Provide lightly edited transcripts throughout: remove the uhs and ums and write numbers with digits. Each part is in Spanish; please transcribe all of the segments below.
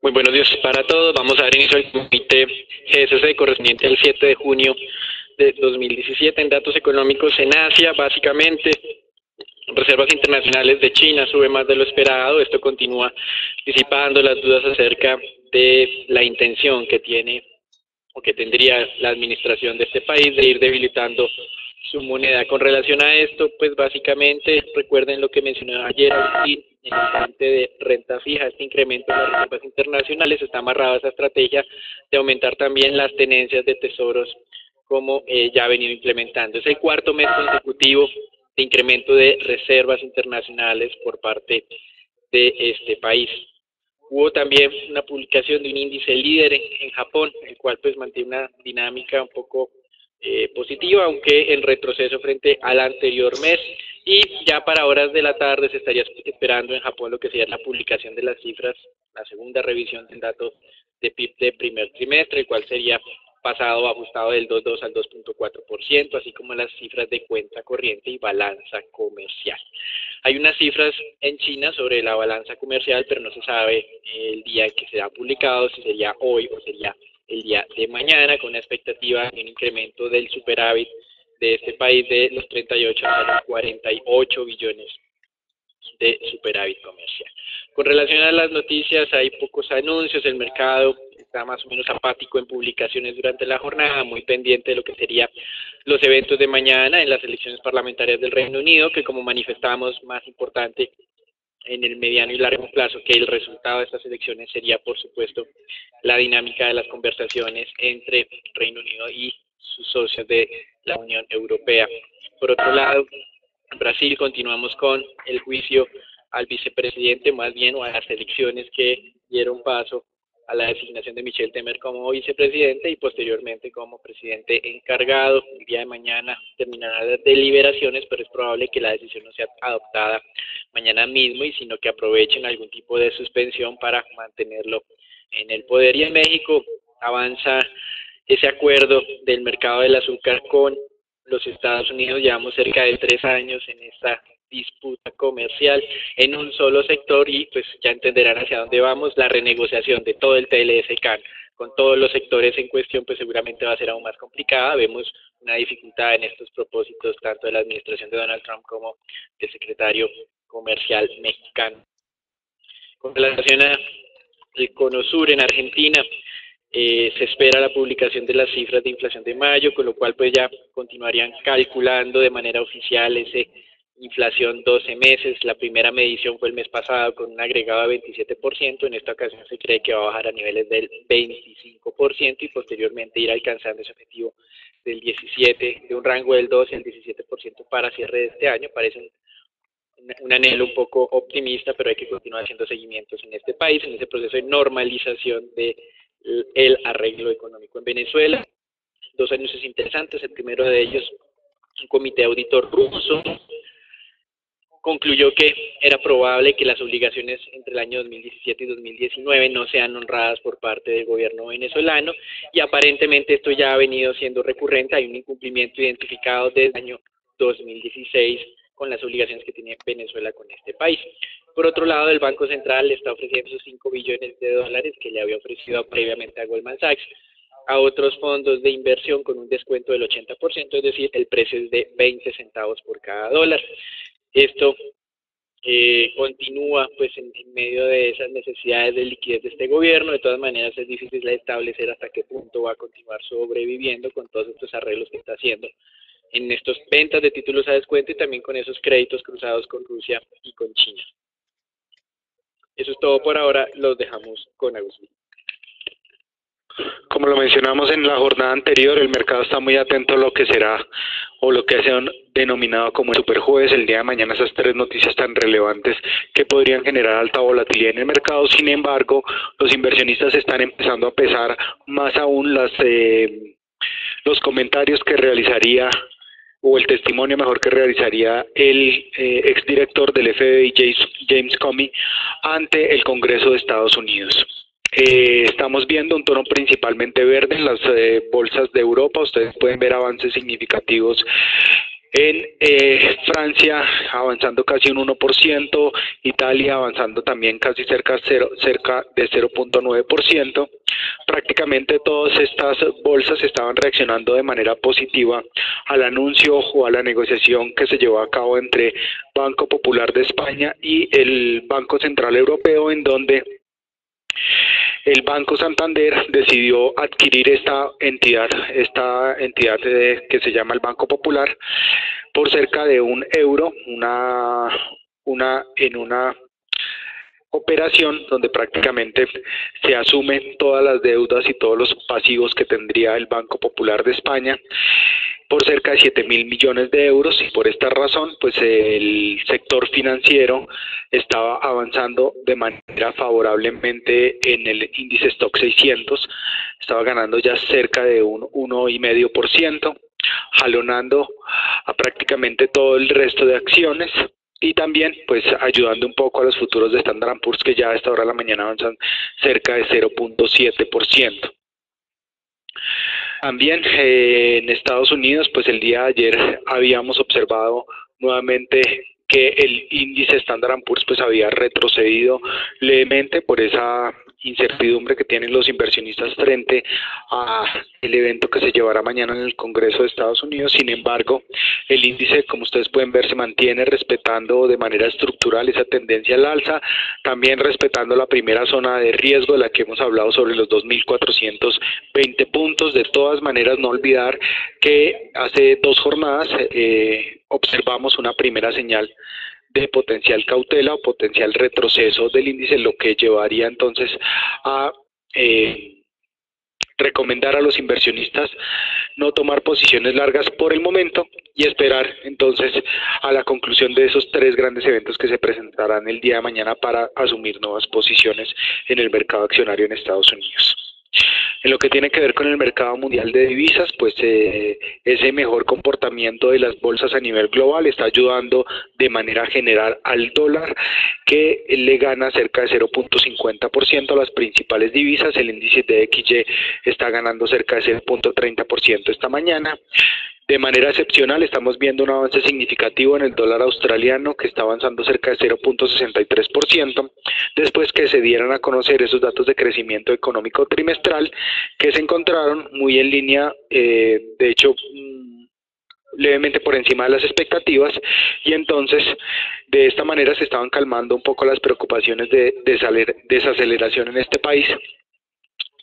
Muy buenos días para todos. Vamos a dar inicio al comité GSC correspondiente al 7 de junio de 2017 en datos económicos en Asia. Básicamente, reservas internacionales de China sube más de lo esperado. Esto continúa disipando las dudas acerca de la intención que tiene o que tendría la administración de este país de ir debilitando su moneda. Con relación a esto, pues básicamente recuerden lo que mencionaba ayer Agustín, en el frente de renta fija, este incremento de las reservas internacionales está amarrado a esa estrategia de aumentar también las tenencias de tesoros como ya ha venido implementando. Es el cuarto mes consecutivo de incremento de reservas internacionales por parte de este país. Hubo también una publicación de un índice líder en Japón, el cual pues mantiene una dinámica un poco positiva, aunque en retroceso frente al anterior mes. Y ya para horas de la tarde se estaría esperando en Japón lo que sería la publicación de las cifras, la segunda revisión del dato de PIB de primer trimestre, el cual sería pasado ajustado del 2,2 al 2,4%, así como las cifras de cuenta corriente y balanza comercial. Hay unas cifras en China sobre la balanza comercial, pero no se sabe el día en que será publicado, si sería hoy o sería el día de mañana, con una expectativa de un incremento del superávit de este país de los 38 a los 48 billones de superávit comercial. Con relación a las noticias, hay pocos anuncios, el mercado está más o menos apático en publicaciones durante la jornada, muy pendiente de lo que serían los eventos de mañana en las elecciones parlamentarias del Reino Unido, que como manifestamos, más importante en el mediano y largo plazo que el resultado de estas elecciones sería, por supuesto, la dinámica de las conversaciones entre Reino Unido y sus socios de la Unión Europea. Por otro lado, en Brasil continuamos con el juicio al vicepresidente, más bien, o a las elecciones que dieron paso a la designación de Michel Temer como vicepresidente y posteriormente como presidente encargado. El día de mañana terminarán las deliberaciones, pero es probable que la decisión no sea adoptada mañana mismo, y sino que aprovechen algún tipo de suspensión para mantenerlo en el poder. Y en México avanza ese acuerdo del mercado del azúcar con los Estados Unidos. Llevamos cerca de 3 años en esta disputa comercial en un solo sector y pues ya entenderán hacia dónde vamos. La renegociación de todo el TLS-CAN con todos los sectores en cuestión pues seguramente va a ser aún más complicada. Vemos una dificultad en estos propósitos tanto de la administración de Donald Trump como del secretario comercial mexicano. Con relación a el Cono Sur en Argentina, se espera la publicación de las cifras de inflación de mayo, con lo cual pues ya continuarían calculando de manera oficial ese inflación 12 meses. La primera medición fue el mes pasado con un agregado de 27%, en esta ocasión se cree que va a bajar a niveles del 25% y posteriormente ir alcanzando ese objetivo del 17%, de un rango del 12 al 17% para cierre de este año. Parece un anhelo un poco optimista, pero hay que continuar haciendo seguimientos en este país, en ese proceso de normalización de el arreglo económico en Venezuela. 2 anuncios interesantes. El primero de ellos, un comité auditor ruso concluyó que era probable que las obligaciones entre el año 2017 y 2019 no sean honradas por parte del gobierno venezolano, y aparentemente esto ya ha venido siendo recurrente. Hay un incumplimiento identificado desde el año 2016 con las obligaciones que tiene Venezuela con este país. Por otro lado, el Banco Central le está ofreciendo esos 5 billones de dólares que le había ofrecido previamente a Goldman Sachs a otros fondos de inversión con un descuento del 80%, es decir, el precio es de 20 centavos por cada dólar. Esto continúa pues en medio de esas necesidades de liquidez de este gobierno. De todas maneras es difícil establecer hasta qué punto va a continuar sobreviviendo con todos estos arreglos que está haciendo en estas ventas de títulos a descuento y también con esos créditos cruzados con Rusia y con China. Eso es todo por ahora, los dejamos con Agustín. Como lo mencionamos en la jornada anterior, el mercado está muy atento a lo que será o lo que se han denominado como el superjueves. El día de mañana, esas 3 noticias tan relevantes que podrían generar alta volatilidad en el mercado. Sin embargo, los inversionistas están empezando a pesar más aún los comentarios que realizaría, o el testimonio mejor que realizaría el exdirector del FBI, James Comey, ante el Congreso de Estados Unidos. Estamos viendo un tono principalmente verde en las bolsas de Europa. Ustedes pueden ver avances significativos En Francia avanzando casi un 1%, Italia avanzando también casi cerca de 0.9%. Prácticamente todas estas bolsas estaban reaccionando de manera positiva al anuncio o a la negociación que se llevó a cabo entre Banco Popular de España y el Banco Central Europeo, en donde el Banco Santander decidió adquirir esta entidad que se llama el Banco Popular por cerca de €1, en una operación donde prácticamente se asumen todas las deudas y todos los pasivos que tendría el Banco Popular de España por cerca de 7.000 millones de euros, y por esta razón pues el sector financiero estaba avanzando de manera favorablemente en el índice Stock 600, estaba ganando ya cerca de un 1,5%, jalonando a prácticamente todo el resto de acciones, y también pues ayudando un poco a los futuros de Standard & Poor's, que ya a esta hora de la mañana avanzan cerca de 0.7%. También en Estados Unidos, pues el día de ayer habíamos observado nuevamente que el índice Standard & Poor's pues había retrocedido levemente por esa incertidumbre que tienen los inversionistas frente a el evento que se llevará mañana en el Congreso de Estados Unidos. Sin embargo, el índice, como ustedes pueden ver, se mantiene respetando de manera estructural esa tendencia al alza, también respetando la primera zona de riesgo de la que hemos hablado sobre los 2.420 puntos. De todas maneras, no olvidar que hace 2 jornadas observamos una primera señal de potencial cautela o potencial retroceso del índice, lo que llevaría entonces a recomendar a los inversionistas no tomar posiciones largas por el momento y esperar entonces a la conclusión de esos 3 grandes eventos que se presentarán el día de mañana para asumir nuevas posiciones en el mercado accionario en Estados Unidos. En lo que tiene que ver con el mercado mundial de divisas, pues ese mejor comportamiento de las bolsas a nivel global está ayudando de manera general al dólar, que le gana cerca de 0.50% a las principales divisas. El índice de XY está ganando cerca de 0.30% esta mañana. De manera excepcional estamos viendo un avance significativo en el dólar australiano, que está avanzando cerca de 0.63%, después que se dieran a conocer esos datos de crecimiento económico trimestral, que se encontraron muy en línea, de hecho levemente por encima de las expectativas, y entonces de esta manera se estaban calmando un poco las preocupaciones de desaceleración en este país.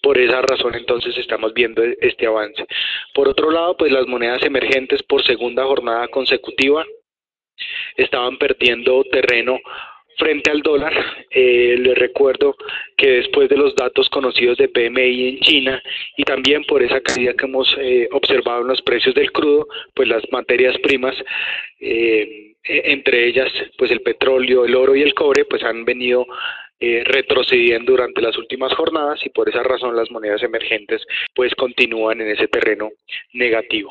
Por esa razón entonces estamos viendo este avance. Por otro lado, pues las monedas emergentes por segunda jornada consecutiva estaban perdiendo terreno frente al dólar. Les recuerdo que después de los datos conocidos de PMI en China y también por esa caída que hemos observado en los precios del crudo, pues las materias primas, entre ellas pues el petróleo, el oro y el cobre, pues han venido retrocediendo durante las últimas jornadas, y por esa razón las monedas emergentes pues continúan en ese terreno negativo.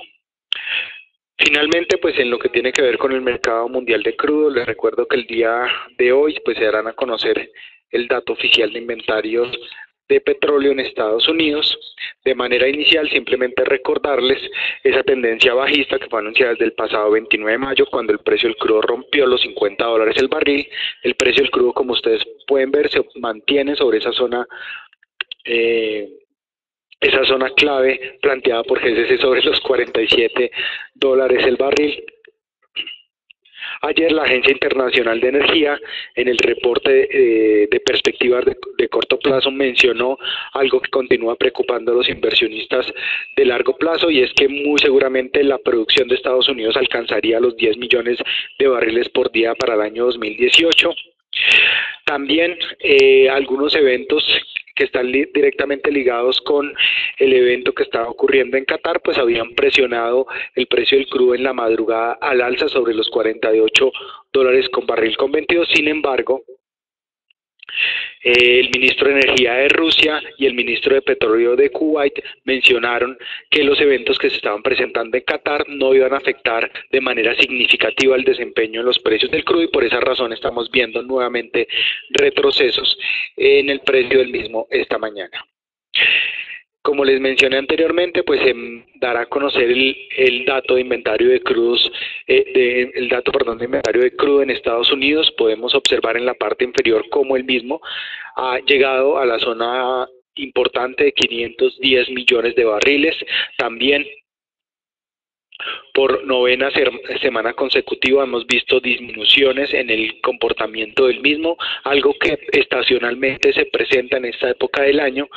Finalmente, pues en lo que tiene que ver con el mercado mundial de crudo, les recuerdo que el día de hoy pues se darán a conocer el dato oficial de inventarios de petróleo en Estados Unidos. De manera inicial, simplemente recordarles esa tendencia bajista que fue anunciada desde el pasado 29 de mayo, cuando el precio del crudo rompió los $50 el barril. El precio del crudo, como ustedes pueden ver, se mantiene sobre esa zona clave planteada por GCC sobre los $47 el barril. Ayer la Agencia Internacional de Energía, en el reporte de perspectivas de corto plazo, mencionó algo que continúa preocupando a los inversionistas de largo plazo, y es que muy seguramente la producción de Estados Unidos alcanzaría los 10 millones de barriles por día para el año 2018. También algunos eventos que están directamente ligados con el evento que estaba ocurriendo en Qatar, pues habían presionado el precio del crudo en la madrugada al alza sobre los $48 con barril con 22. Sin embargo, el ministro de Energía de Rusia y el ministro de Petróleo de Kuwait mencionaron que los eventos que se estaban presentando en Qatar no iban a afectar de manera significativa el desempeño en los precios del crudo, y por esa razón estamos viendo nuevamente retrocesos en el precio del mismo esta mañana. Como les mencioné anteriormente, pues se dará a conocer el dato de inventario de crudos, el dato, perdón, de inventario de crudo en Estados Unidos. Podemos observar en la parte inferior cómo el mismo ha llegado a la zona importante de 510 millones de barriles. También por novena semana consecutiva hemos visto disminuciones en el comportamiento del mismo, algo que estacionalmente se presenta en esta época del año.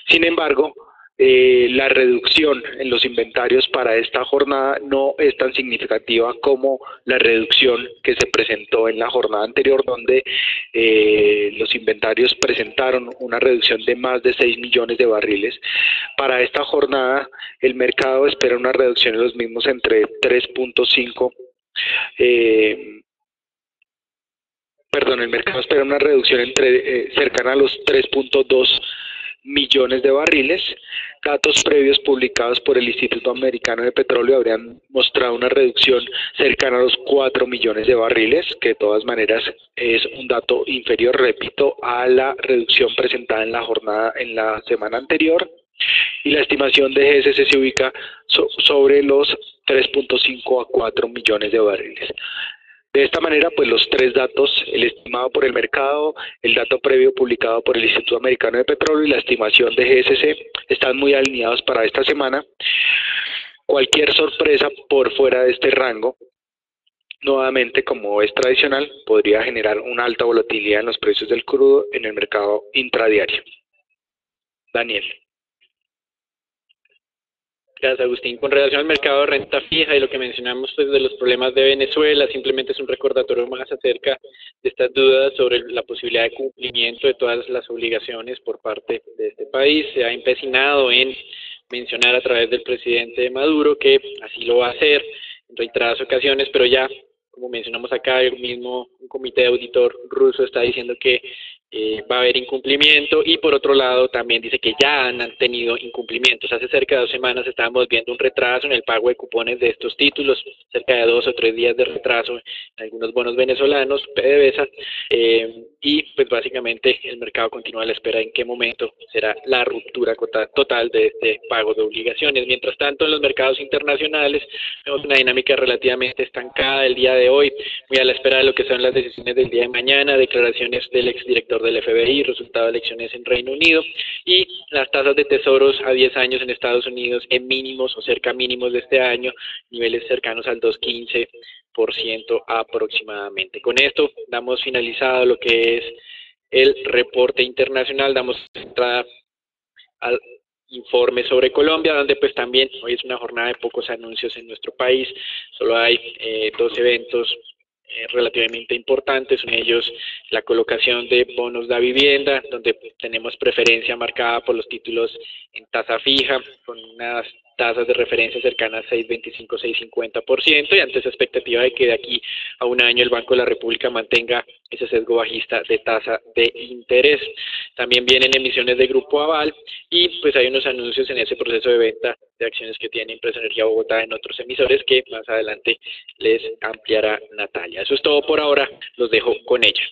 Sin embargo, la reducción en los inventarios para esta jornada no es tan significativa como la reducción que se presentó en la jornada anterior, donde los inventarios presentaron una reducción de más de 6 millones de barriles. Para esta jornada, el mercado espera una reducción en los mismos entre 3.5 el mercado espera una reducción entre cercana a los 3.2 millones de barriles. Datos previos publicados por el Instituto Americano de Petróleo habrían mostrado una reducción cercana a los 4 millones de barriles, que de todas maneras es un dato inferior, repito, a la reducción presentada en la jornada, en la semana anterior. Y la estimación de GSC se ubica sobre los 3.5 a 4 millones de barriles. De esta manera, pues los tres datos, el estimado por el mercado, el dato previo publicado por el Instituto Americano de Petróleo y la estimación de GSC, están muy alineados para esta semana. Cualquier sorpresa por fuera de este rango, nuevamente, como es tradicional, podría generar una alta volatilidad en los precios del crudo en el mercado intradiario. Daniel. Gracias, Agustín. Con relación al mercado de renta fija y lo que mencionamos pues, de los problemas de Venezuela, simplemente es un recordatorio más acerca de estas dudas sobre la posibilidad de cumplimiento de todas las obligaciones por parte de este país. Se ha empecinado en mencionar a través del presidente Maduro que así lo va a hacer en reiteradas ocasiones, pero ya, como mencionamos acá, el mismo comité de auditor ruso está diciendo que va a haber incumplimiento, y por otro lado también dice que ya han tenido incumplimientos. Hace cerca de 2 semanas estábamos viendo un retraso en el pago de cupones de estos títulos, cerca de 2 o 3 días de retraso en algunos bonos venezolanos, PDVSA, y pues básicamente el mercado continúa a la espera en qué momento será la ruptura total de este pago de obligaciones. Mientras tanto, en los mercados internacionales vemos una dinámica relativamente estancada el día de hoy, muy a la espera de lo que son las decisiones del día de mañana, declaraciones del exdirector del FBI, resultado de elecciones en Reino Unido, y las tasas de tesoros a 10 años en Estados Unidos en mínimos o cerca mínimos de este año, niveles cercanos al 2.15% aproximadamente. Con esto damos finalizado lo que es el reporte internacional, damos entrada al informe sobre Colombia, donde pues también hoy es una jornada de pocos anuncios en nuestro país. Solo hay 2 eventos relativamente importantes, son ellos la colocación de bonos de vivienda, donde tenemos preferencia marcada por los títulos en tasa fija, con unas tasas de referencia cercanas a 6.25, 6.50%, y ante esa expectativa de que de aquí a un año el Banco de la República mantenga ese sesgo bajista de tasa de interés. También vienen emisiones de Grupo Aval, y pues hay unos anuncios en ese proceso de venta de acciones que tiene Empresa Energía Bogotá en otros emisores que más adelante les ampliará Natalia. Eso es todo por ahora, los dejo con ella.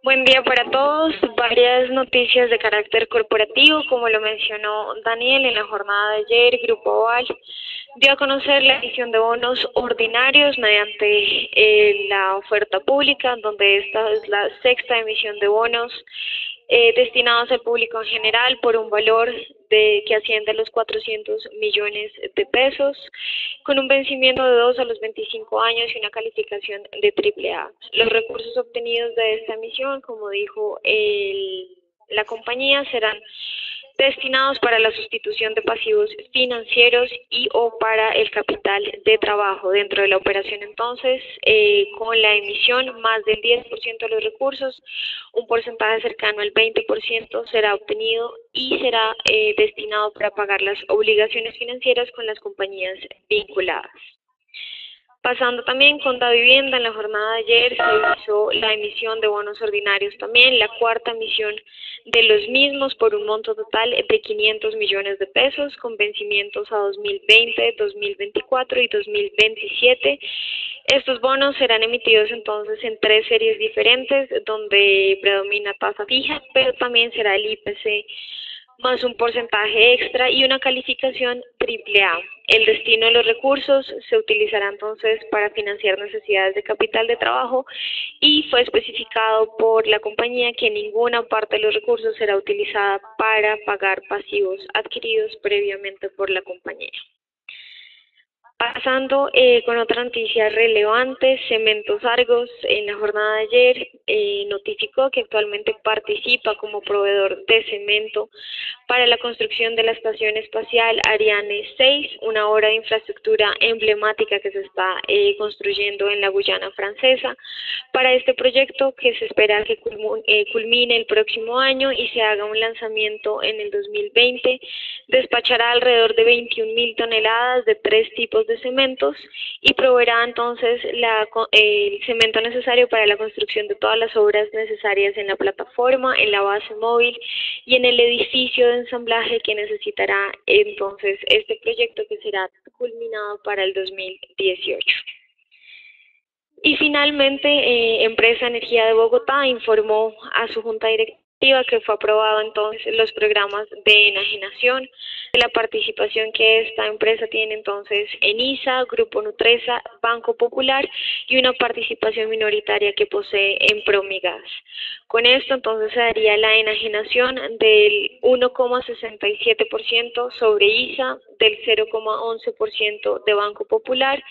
Buen día para todos. Varias noticias de carácter corporativo, como lo mencionó Daniel en la jornada de ayer. Grupo Aval dio a conocer la emisión de bonos ordinarios mediante la oferta pública, donde esta es la 6ª emisión de bonos destinados al público en general por un valor que asciende a los 400 millones de pesos, con un vencimiento de 2 a los 25 años y una calificación de AAA. Los recursos obtenidos de esta emisión, como dijo la compañía, serán destinados para la sustitución de pasivos financieros y o para el capital de trabajo. Dentro de la operación, entonces, con la emisión, más del 10% de los recursos, un porcentaje cercano al 20% será obtenido y será destinado para pagar las obligaciones financieras con las compañías vinculadas. Pasando también con Davivienda, en la jornada de ayer se hizo la emisión de bonos ordinarios también, la cuarta emisión de los mismos por un monto total de 500 millones de pesos con vencimientos a 2020, 2024 y 2027. Estos bonos serán emitidos entonces en 3 series diferentes donde predomina tasa fija, pero también será el IPC más un porcentaje extra y una calificación AAA. El destino de los recursos se utilizará entonces para financiar necesidades de capital de trabajo y fue especificado por la compañía que ninguna parte de los recursos será utilizada para pagar pasivos adquiridos previamente por la compañía. Pasando con otra noticia relevante, Cementos Argos en la jornada de ayer notificó que actualmente participa como proveedor de cemento para la construcción de la Estación Espacial Ariane 6, una obra de infraestructura emblemática que se está construyendo en la Guyana Francesa. Para este proyecto, que se espera que culmine el próximo año y se haga un lanzamiento en el 2020, despachará alrededor de 21.000 toneladas de 3 tipos de cementos y proveerá entonces el cemento necesario para la construcción de todas las obras necesarias en la plataforma, en la base móvil y en el edificio de ensamblaje que necesitará entonces este proyecto, que será culminado para el 2018. Y finalmente, Empresa Energía de Bogotá informó a su junta directiva que fue aprobado entonces los programas de enajenación, la participación que esta empresa tiene entonces en ISA, Grupo Nutresa, Banco Popular y una participación minoritaria que posee en Promigas. Con esto entonces se daría la enajenación del 1,67% sobre ISA, del 0,11% de Banco Popular,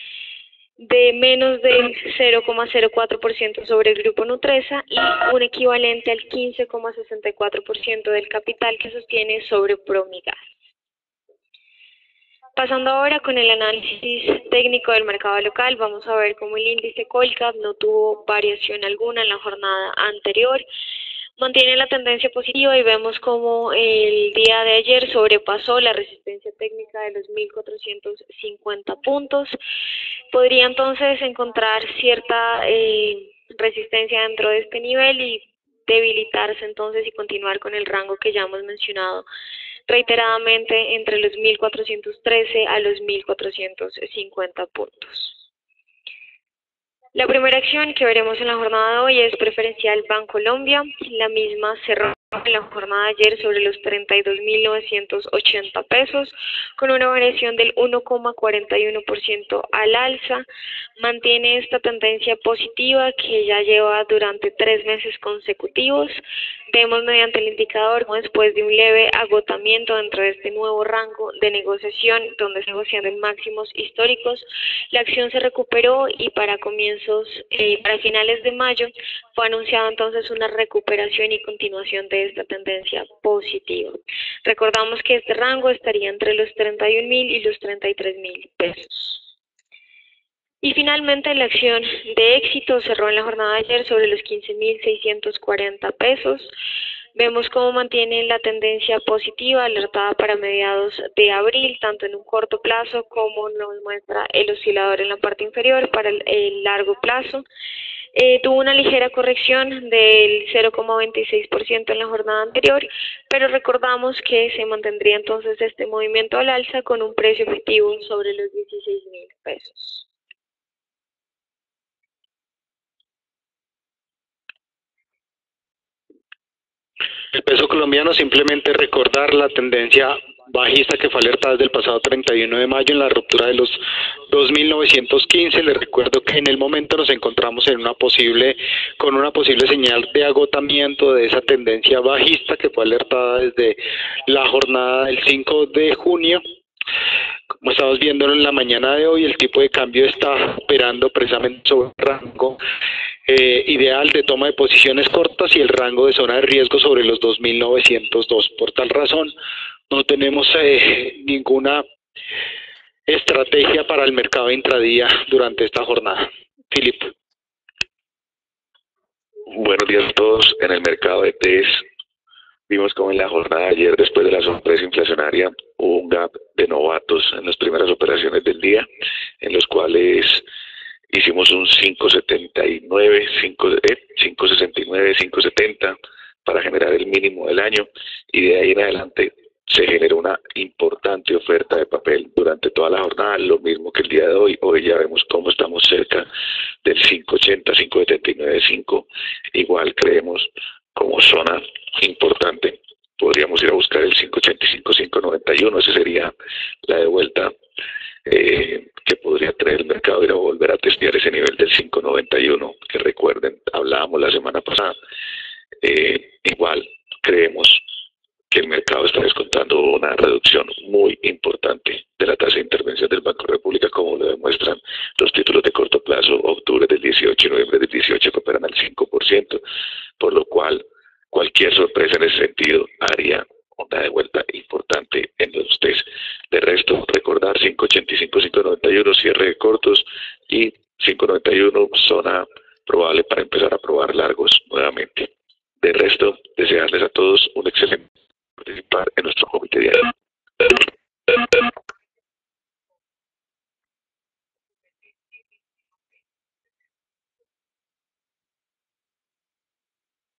de menos del 0,04% sobre el Grupo Nutresa y un equivalente al 15,64% del capital que sostiene sobre Promigas. Pasando ahora con el análisis técnico del mercado local, vamos a ver cómo el índice Colcap no tuvo variación alguna en la jornada anterior. Mantiene la tendencia positiva y vemos como el día de ayer sobrepasó la resistencia técnica de los 1.450 puntos. Podría entonces encontrar cierta resistencia dentro de este nivel y debilitarse entonces y continuar con el rango que ya hemos mencionado reiteradamente entre los 1.413 a los 1.450 puntos. La primera acción que veremos en la jornada de hoy es preferencial Bancolombia. La misma cerró en la jornada de ayer sobre los 32.980 pesos con una variación del 1,41% al alza. Mantiene esta tendencia positiva que ya lleva durante 3 meses consecutivos. Vemos mediante el indicador después de un leve agotamiento dentro de este nuevo rango de negociación donde se negocian en máximos históricos, la acción se recuperó y para finales de mayo fue anunciado entonces una recuperación y continuación de esta tendencia positiva. Recordamos que este rango estaría entre los 31.000 y los 33.000 pesos. Y finalmente la acción de Éxito cerró en la jornada de ayer sobre los 15.640 pesos. Vemos cómo mantiene la tendencia positiva alertada para mediados de abril, tanto en un corto plazo como nos muestra el oscilador en la parte inferior para el largo plazo. Tuvo una ligera corrección del 0,26% en la jornada anterior, pero recordamos que se mantendría entonces este movimiento al alza con un precio objetivo sobre los 16.000 pesos. El peso colombiano, simplemente recordar la tendencia bajista que fue alertada desde el pasado 31 de mayo en la ruptura de los 2.915. Les recuerdo que en el momento nos encontramos con una posible señal de agotamiento de esa tendencia bajista que fue alertada desde la jornada del 5 de junio. Como estamos viendo en la mañana de hoy, el tipo de cambio está operando precisamente sobre el rango ideal de toma de posiciones cortas y el rango de zona de riesgo sobre los 2.902. Por tal razón, no tenemos ninguna estrategia para el mercado intradía durante esta jornada. Filipe. Buenos días a todos. En el mercado de ETEs vimos como en la jornada de ayer, después de la sorpresa inflacionaria, hubo un gap de novatos en las primeras operaciones del día, en los cuales hicimos un 5.79, 5.69, 5.70 para generar el mínimo del año, y de ahí en adelante se generó una importante oferta de papel durante toda la jornada, lo mismo que el día de hoy. Hoy ya vemos cómo estamos cerca del 5.80, 5.79, 5. Igual creemos como zona importante. Podríamos ir a buscar el 5.85, 5.91. Esa sería la de vuelta que podría traer el mercado, ir a volver a testear ese nivel del 5.91, que recuerden, hablábamos la semana pasada. Igual creemos que el mercado está descontando una reducción muy importante de la tasa de intervención del Banco de República, como lo demuestran los títulos de corto plazo, octubre del 18 y noviembre del 18, que operan al 5%, por lo cual cualquier sorpresa en ese sentido haría una de vuelta importante en los test. De resto, recordar 5.85, 5.91, cierre de cortos, y 5.91 zona probable para empezar a probar largos nuevamente. De resto, desearles a todos un excelente participar en nuestro comité diario.